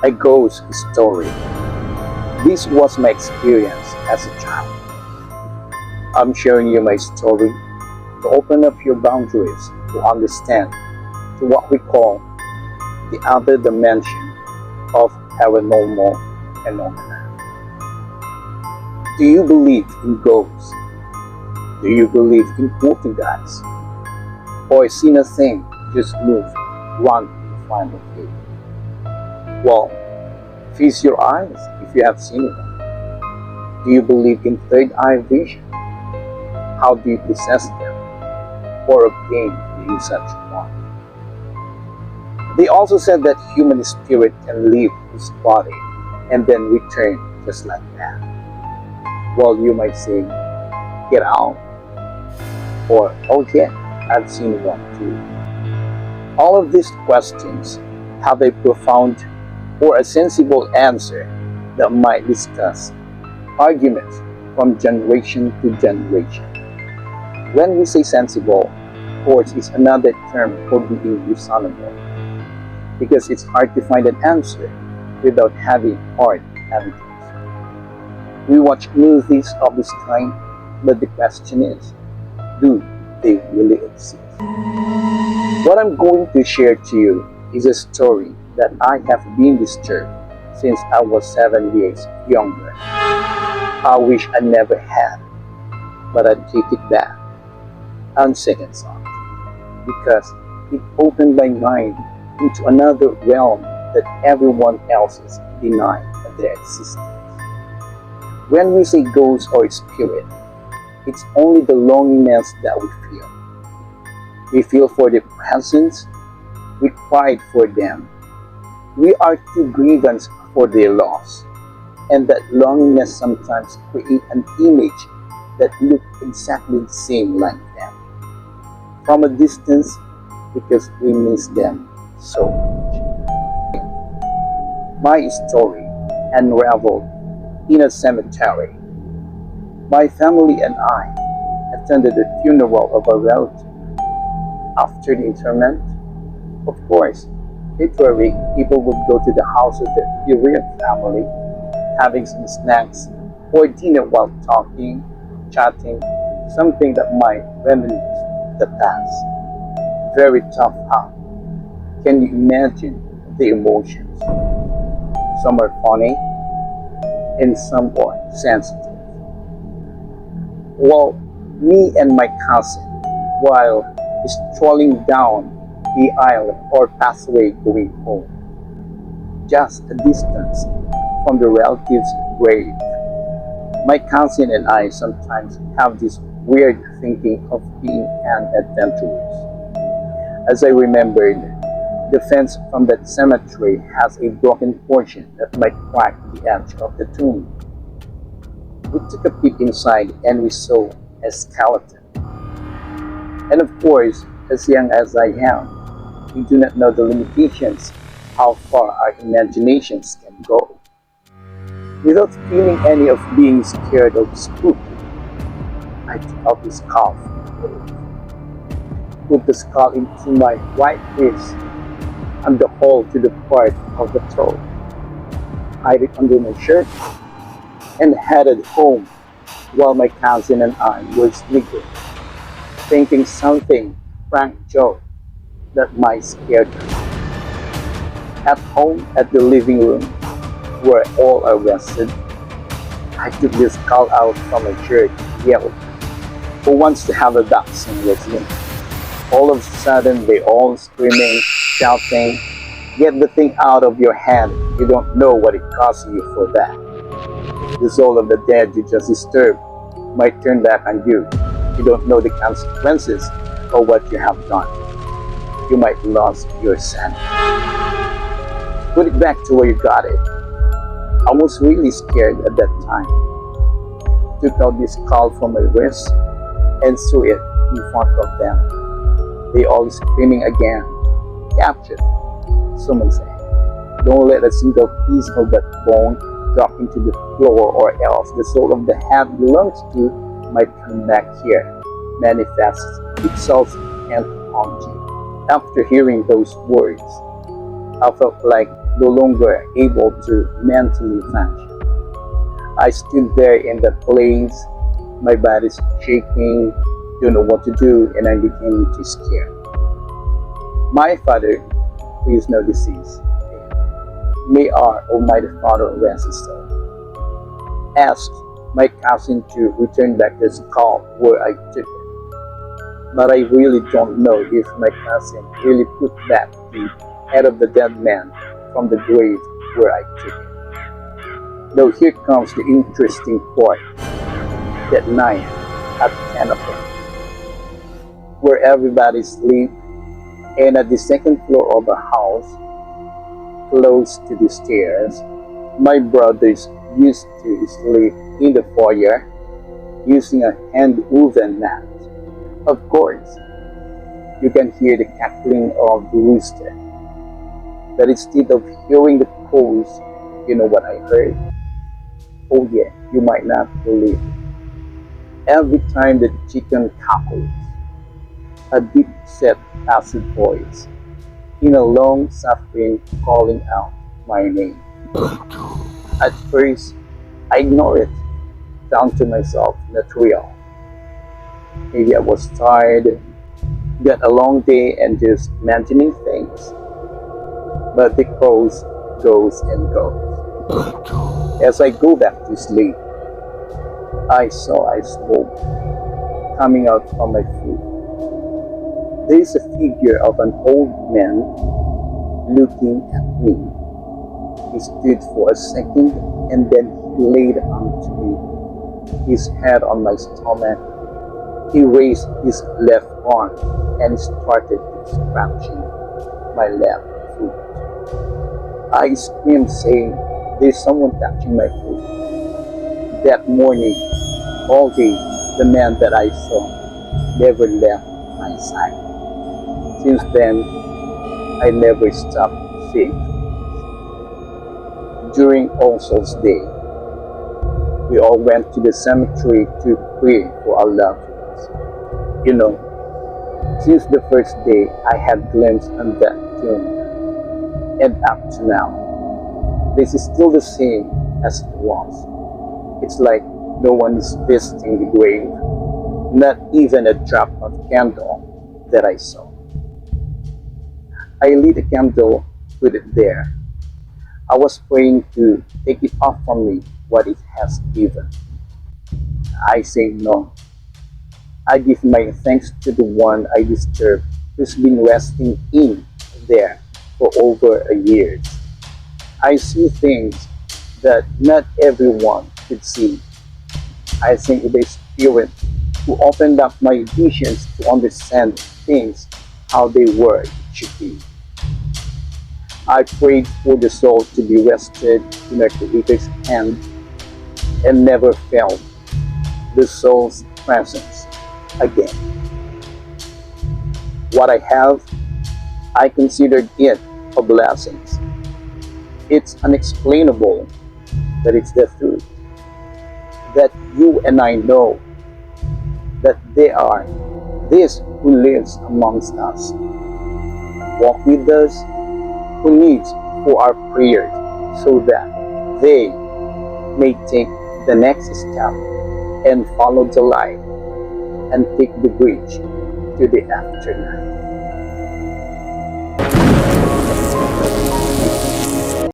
A ghost story. This was my experience as a child. I'm sharing you my story to open up your boundaries to understand to what we call the other dimension of paranormal phenomena. Do you believe in ghosts? Do you believe in poltergeists? Or seen a thing just move one in front of you? Well, feast your eyes if you have seen it. Do you believe in third eye vision? How do you possess them or obtain the such one? They also said that human spirit can leave his body and then return just like that. Well, you might say, get out, or oh yeah, I've seen one too. All of these questions have a profound or a sensible answer that might discuss arguments from generation to generation. When we say sensible, of course, is another term for being reasonable, because it's hard to find an answer without having hard evidence. We watch movies of this kind, but the question is, do they really exist? What I'm going to share to you is a story that I have been disturbed since I was 7 years younger. I wish I never had, but I take it back on second thought, because it opened my mind into another realm that everyone else is denying their existence. When we say ghost or spirit, it's only the loneliness that we feel. We feel for their presence, we cried for them, we are too grievous for their loss, and that loneliness sometimes create an image that looks exactly the same like them from a distance, because we miss them so much. My story unraveled in a cemetery. My family and I attended the funeral of a relative. After the interment, of course, literally people would go to the house of the bereaved family, having some snacks or dinner while talking, chatting, something that might reminisce the past. Very tough, huh? Can you imagine the emotions? Some are funny and some are sensitive. Well, me and my cousin, while strolling down the aisle or pathway going home, just a distance from the relative's grave, my cousin and I sometimes have this weird thinking of being an adventurous. As I remembered, the fence from that cemetery has a broken portion that might crack the edge of the tomb. We took a peek inside and we saw a skeleton. And of course, as young as I am, we do not know the limitations, how far our imaginations can go. Without feeling any of being scared or spooked, I took out the skull, put the skull into my right wrist and the hole to the part of the throat, hide it under my shirt, and headed home while my cousin and I were sleeping, thinking something prank joke that might scare them. At home, at the living room, where all are rested, I took the skull out from my shirt and yelled, "Who wants to have a dachshund with me?" All of a sudden, they all screaming, shouting, "Get the thing out of your hand, you don't know what it costs you for that." The soul of the dead you just disturbed might turn back on you. You don't know the consequences of what you have done. You might lose your sanity. Put it back to where you got it. I was really scared at that time. Took out the skull from my wrist and threw it in front of them. They all screaming again, "Captured!" Someone said, "Don't let a single piece of that bone drop into the floor, or else the soul of the head belongs to might come back here, manifest itself and haunt you." After hearing those words, I felt like no longer able to mentally function. I stood there in that place, my body's shaking, don't know what to do, and I became too scared. My father, who is now deceased, may our Almighty Father rest his soul, asked my cousin to return back the skull where I took it. But I really don't know if my cousin really put back the head of the dead man from the grave where I took it. Now here comes the interesting part. That night at 10 o'clock, where everybody sleeps, and at the second floor of a house, close to the stairs, my brothers used to sleep in the foyer using a hand-woven mat. Of course, you can hear the cackling of the rooster. But instead of hearing the crows, you know what I heard? Oh yeah, you might not believe it. Every time the chicken cackles, a deep-set acid voice, in a long suffering calling out my name. At first, I ignored it, down to myself, not real. Maybe I was tired, got a long day and just imagining things. But the crows goes and goes. As I go back to sleep, I saw a smoke coming out from my foot. There is a figure of an old man looking at me. He stood for a second and then he laid onto me, his head on my stomach. He raised his left arm and started scratching my left foot. I screamed saying, "There's someone touching my foot." That morning, all day, the man that I saw never left my side. Since then, I never stopped seeing. During All Souls Day, we all went to the cemetery to pray for our loved ones. You know, since the first day I had glimpsed on that tomb, and up to now, this is still the same as it was. It's like no one is visiting the grave, not even a drop of candle that I saw. I lit a candle, put it there. I was praying to take it off from me what it has given. I say no. I give my thanks to the one I disturb who's been resting in there for over a year. I see things that not everyone could see. I think the Spirit who opened up my visions to understand things how they were, it should be. I prayed for the soul to be rested in our Creator's hand and never felt the soul's presence again. What I have, I considered it a blessing. It's unexplainable, but it's the truth. That you and I know that there are this who lives amongst us, walk with us, who needs for our prayers so that they may take the next step and follow the light and take the bridge to the afterlife.